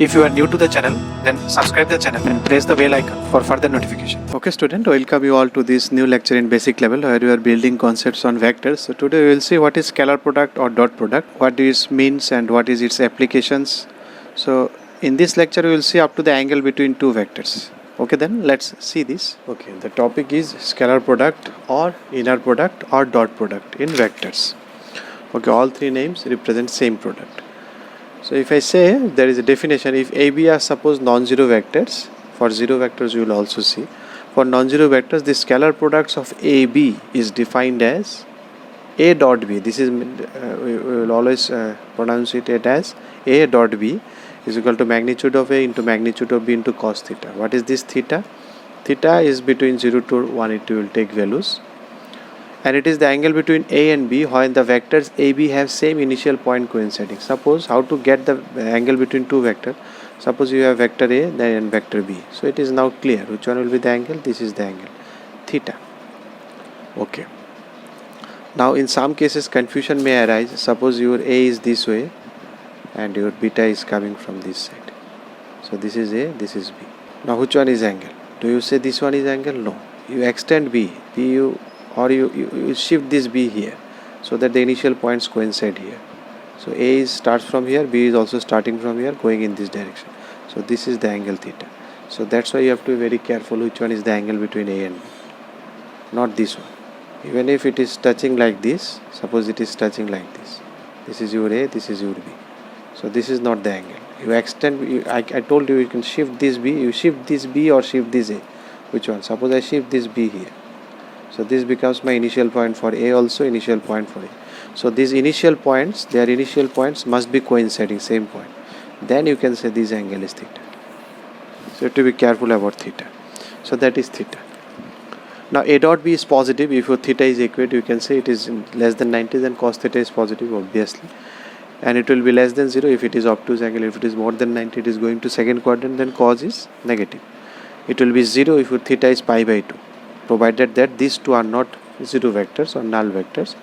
If you are new to the channel, then subscribe the channel and press the bell icon for further notification. Okay student, welcome you all to this new lecture in basic level where we are building concepts on vectors. So today we will see what is scalar product or dot product, what this means and what is its applications. So in this lecture we will see up to the angle between two vectors. Okay, then let's see this. Okay, the topic is scalar product or inner product or dot product in vectors. Okay, all three names represent same product. So if I say there is a definition, if AB are suppose non-zero vectors, for zero vectors you will also see, for non-zero vectors the scalar products of AB is defined as A dot B. This is we will always pronounce it as A dot B is equal to magnitude of A into magnitude of B into cos theta. What is this theta? Theta is between 0 to 180, will take values. And it is the angle between A and B when the vectors AB have same initial point coinciding. Suppose how to get the angle between two vectors. Suppose you have vector A then vector B. So it is now clear which one will be the angle. This is the angle theta. Okay. Now in some cases confusion may arise. Suppose your A is this way and your beta is coming from this side. So this is A, this is B. Now which one is angle? Do you say this one is angle? No. You extend B. You shift this B here so that the initial points coincide here. So A starts from here, B is also starting from here going in this direction. So this is the angle theta. So that's why you have to be very careful which one is the angle between A and B. Not this one. Even if it is touching like this, suppose it is touching like this. This is your A, this is your B. So this is not the angle. You extend, I told you can shift this B, you shift this B or shift this A. Which one? Suppose I shift this B here. So this becomes my initial point for A also, initial point for A. So these initial points, their initial points must be coinciding, same point. Then you can say this angle is theta. So you have to be careful about theta. So that is theta. Now A dot B is positive. If your theta is equate, you can say it is less than 90, then cos theta is positive obviously. And it will be less than 0 if it is obtuse angle. If it is more than 90, it is going to second quadrant, then cos is negative. It will be 0 if your theta is pi by 2. Provided that these two are not zero vectors or null vectors,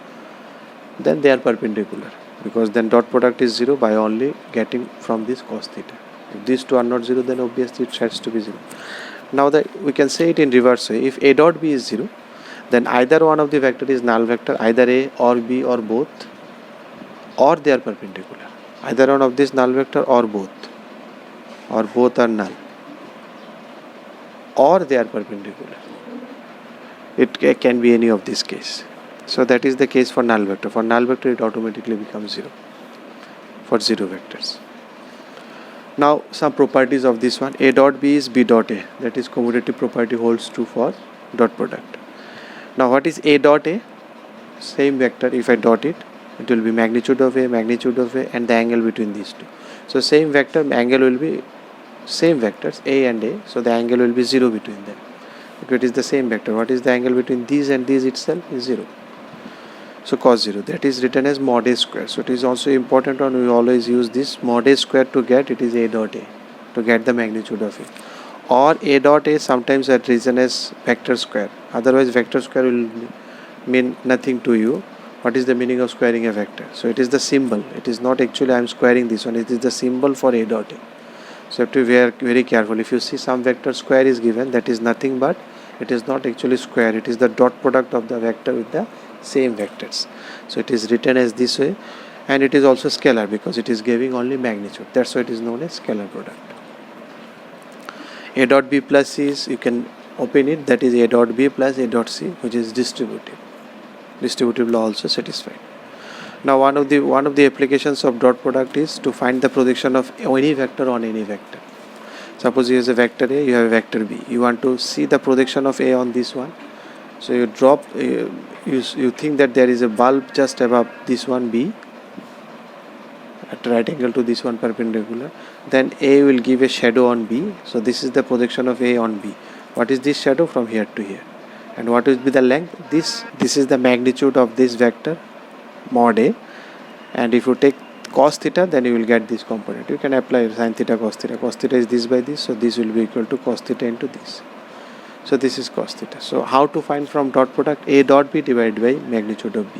then they are perpendicular, because then dot product is 0 by only getting from this cos theta. If these two are not 0, then obviously it has to be 0. Now that we can say it in reverse way. If A dot B is 0, then either one of the vector is null vector, either A or B or both, or they are perpendicular. Either one of this null vector or both are null, or they are perpendicular. It can be any of this case. So that is the case for null vector. For null vector it automatically becomes 0 for zero vectors. Now some properties of this one. A dot B is B dot A. That is commutative property holds true for dot product. Now what is A dot A? Same vector, if I dot it, it will be magnitude of A and the angle between these two. So same vector, angle will be same vectors A and A. So the angle will be 0 between them. If it is the same vector, what is the angle between these and these itself? Is 0. So cos 0, that is written as mod A square. So it is also important, and we always use this mod A square to get it is A dot A, to get the magnitude of it. Or A dot A sometimes are written as vector square. Otherwise vector square will mean nothing to you. What is the meaning of squaring a vector? So it is the symbol. It is not actually I am squaring this one. It is the symbol for A dot A. So you have to be very careful. If you see some vector square is given, that is nothing but it is not actually square. It is the dot product of the vector with the same vectors. So it is written as this way, and it is also scalar because it is giving only magnitude. That's why it is known as scalar product. A dot B plus C is, you can open it, that is A dot B plus A dot C, which is distributive. Distributive law also satisfied. Now one of the applications of dot product is to find the projection of any vector on any vector. Suppose you have a vector A, you have a vector B. You want to see the projection of A on this one. So you drop, you think that there is a bulb just above this one B at right angle to this one perpendicular. Then A will give a shadow on B. So this is the projection of A on B. What is this shadow from here to here? And what will be the length? This is the magnitude of this vector mod A, and if you take cos theta, then you will get this component. You can apply sin theta, cos theta. Cos theta is this by this, so this will be equal to cos theta into this. So this is cos theta. So how to find from dot product? A dot B divided by magnitude of B.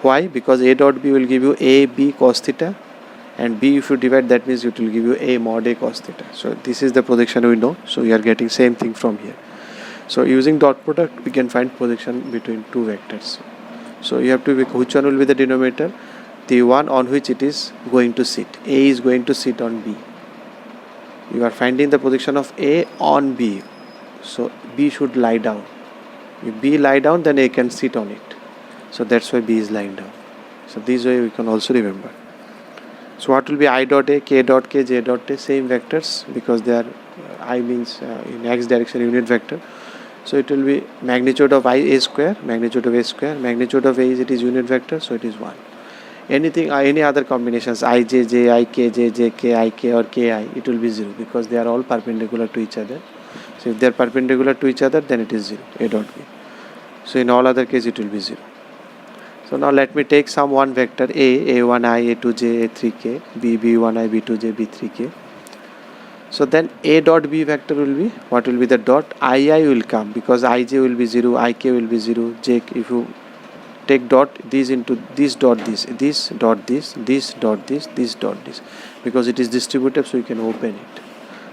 Why? Because A dot B will give you A B cos theta and b if you divide, that means it will give you a mod a cos theta. So this is the projection we know, so we are getting same thing from here. So using dot product we can find projection between two vectors. So you have to pick which one will be the denominator, the one on which it is going to sit. A is going to sit on b. You are finding the projection of A on B, so B should lie down. If B lie down, then A can sit on it. So that's why B is lying down. So this way we can also remember. So what will be I dot A, K dot K, J dot A, same vectors, because they are I means in x direction unit vector. So it will be magnitude of I A square, magnitude of A square, magnitude of A is it is unit vector, so it is 1. Anything, any other combinations, I J J, I K J J K, I K or K I, it will be 0 because they are all perpendicular to each other. So if they are perpendicular to each other, then it is 0, A dot B. So in all other case it will be 0. So now let me take some one vector A, A1I, A2J, A3K, B, B1I, B2J, B3K. So then A dot B vector will be, what will be the dot? II will come because IJ will be 0, IK will be 0, J, if you take dot this into this dot this dot this dot this dot this, because it is distributed, so you can open it.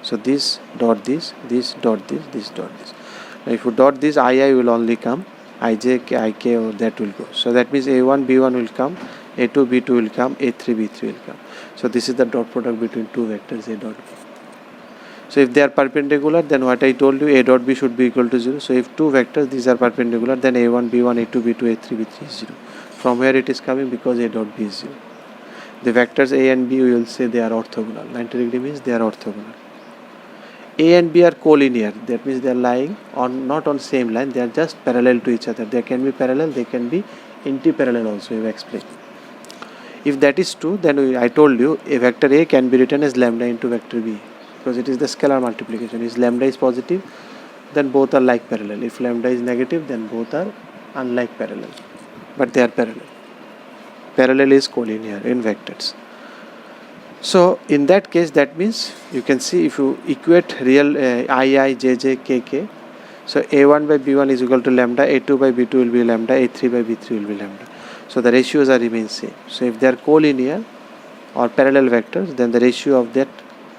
So this dot this dot this dot this. Now if you dot this, II will only come, IJ, IK, or that will go. So that means A1, B1 will come, A2, B2 will come, A3, B3 will come. So this is the dot product between two vectors A dot B. So if they are perpendicular, then what I told you, A dot B should be equal to 0. So if two vectors, these are perpendicular, then A1, B1, A2, B2, A3, B3 is 0. From where it is coming? Because A dot B is 0. The vectors A and B, we will say they are orthogonal. 90 degree means they are orthogonal. A and B are collinear. That means they are lying on, not on same line. They are just parallel to each other. They can be parallel. They can be anti-parallel also. We have explained. If that is true, then I told you a vector A can be written as lambda into vector B, because it is the scalar multiplication. If lambda is positive, then both are like parallel. If lambda is negative, then both are unlike parallel, but they are parallel. Parallel is collinear in vectors. So in that case, that means you can see if you equate real II, JJ, KK, so A1 by B1 is equal to lambda, A2 by B2 will be lambda, A3 by B3 will be lambda. So the ratios are remain same. So if they are collinear or parallel vectors, then the ratio of that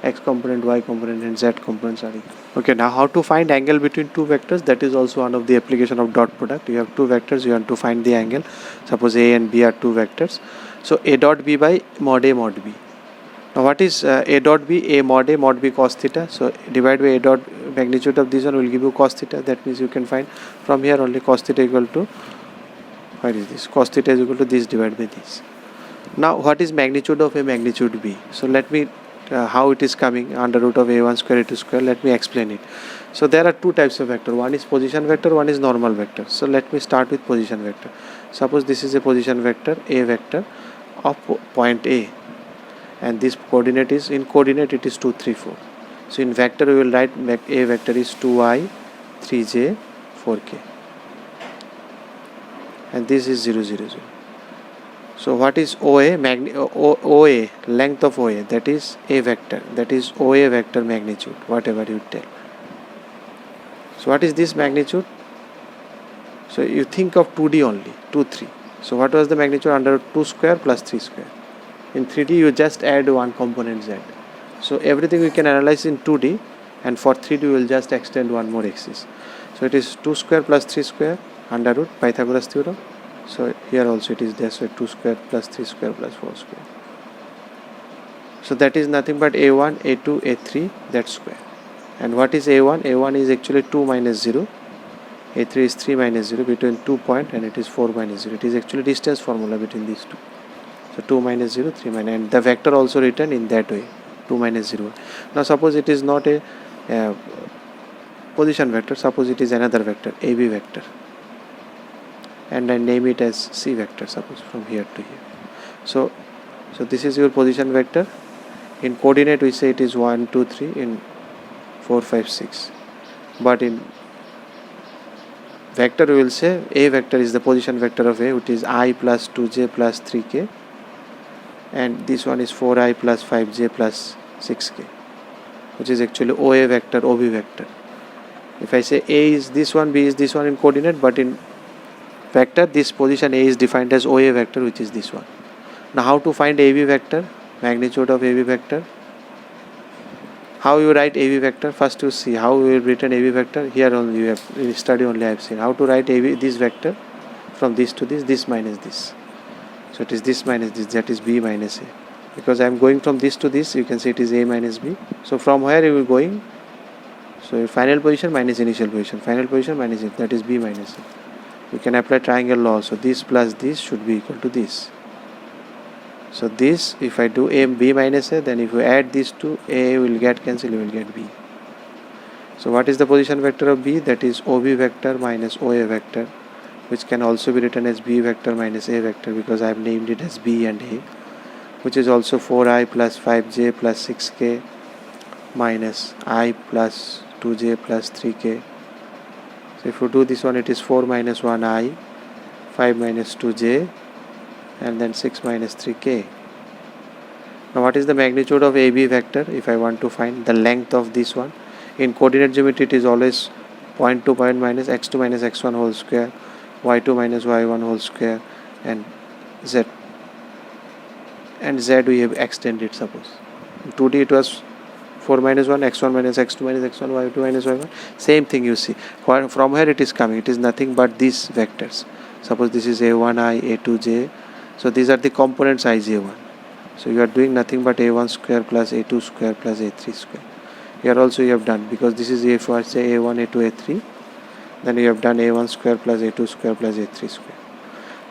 x component, y component and z components are equal. Okay, now how to find angle between two vectors? That is also one of the application of dot product. You have two vectors, you want to find the angle. Suppose A and B are two vectors. So A dot B by mod A mod B. Now what is A dot B? A mod B cos theta. So divide by A dot, magnitude of this one will give you cos theta. That means you can find from here only cos theta equal to, where is this? Cos theta is equal to this divided by this. Now what is magnitude of A, magnitude B? So let me how it is coming, under root of A1 square A2 square. Let me explain it. So there are two types of vector. One is position vector, one is normal vector. So let me start with position vector. Suppose this is a position vector, A vector of point A, and this coordinate is, in coordinate it is 2, 3, 4. So in vector we will write A vector is 2i, 3j, 4k, and this is 0, 0, 0. So what is OA? OA, length of OA, that is A vector, that is OA vector magnitude, whatever you tell. So what is this magnitude? So you think of 2D only, 2, 3. So what was the magnitude? Under 2 square plus 3 square. In 3D you just add one component z. So everything we can analyze in 2D, and for 3D we will just extend one more axis. So it is 2 square plus 3 square under root Pythagoras theorem. So here also it is there, so 2 square plus 3 square plus 4 square. So that is nothing but A1, A2, A3, that square. And what is A1? A1 is actually 2 minus 0. A3 is 3 minus 0 between 2 point, and it is 4 minus 0. It is actually distance formula between these two. So 2 minus 0, 3 minus, and the vector also written in that way, 2 minus 0. Now suppose it is not a position vector, suppose it is another vector, AB vector, and I name it as C vector, suppose from here to here. So this is your position vector. In coordinate we say it is 1, 2, 3, in 4, 5, 6. But in vector we will say A vector is the position vector of A, which is I plus 2j plus 3k, and this one is 4i plus 5j plus 6k, which is actually OA vector, OB vector. If I say A is this one, B is this one in coordinate, but in vector this position A is defined as OA vector, which is this one. Now how to find AB vector? Magnitude of AB vector. How you write AB vector? First you see how we have written AB vector. Here only you have study only I have seen how to write AB this vector from this to this minus this. So it is this minus this, that is B minus A. Because I am going from this to this, you can say it is A minus B. So from where you will going? So your final position minus initial position. Final position minus it, that is B minus A. You can apply triangle law. So this plus this should be equal to this. So this, if I do A B minus A, then if you add these two, A will get cancelled, you will get B. So what is the position vector of B? That is OB vector minus OA vector, which can also be written as B vector minus A vector, because I have named it as B and A, which is also 4I plus 5J plus 6K minus I plus 2J plus 3K. So if you do this one, it is 4 minus 1I, 5 minus 2J, and then 6 minus 3K. Now what is the magnitude of AB vector? If I want to find the length of this one, in coordinate geometry it is always point to point minus x2 minus x1 whole square, y2 minus y1 whole square, and z. And z we have extended, suppose. In 2D it was 4 minus 1, x1 minus x2 minus x1, y2 minus y1. Same thing you see. From where it is coming? It is nothing but these vectors. Suppose this is a1i, a2j. So these are the components ij1. So you are doing nothing but a1 square plus a2 square plus a3 square. Here also you have done, because this is a for say a1, a2, a3. Then you have done a1 square plus a2 square plus a3 square.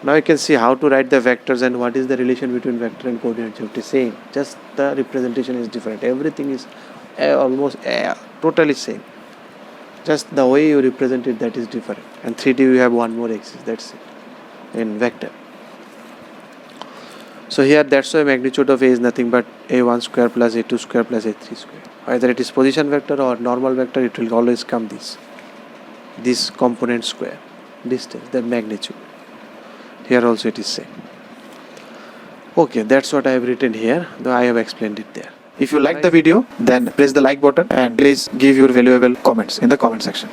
Now you can see how to write the vectors and what is the relation between vector and coordinate geometry. Same, just the representation is different. Everything is almost totally same. Just the way you represent it, that is different. And 3D you have one more axis, that's it, in vector. So here that's why magnitude of A is nothing but a1 square plus a2 square plus a3 square. Either it is position vector or normal vector, it will always come this component square, distance, the magnitude. Here also it is same. Okay, that's what I have written here, though I have explained it there. If you like the video, then press the like button and please give your valuable comments in the comment section.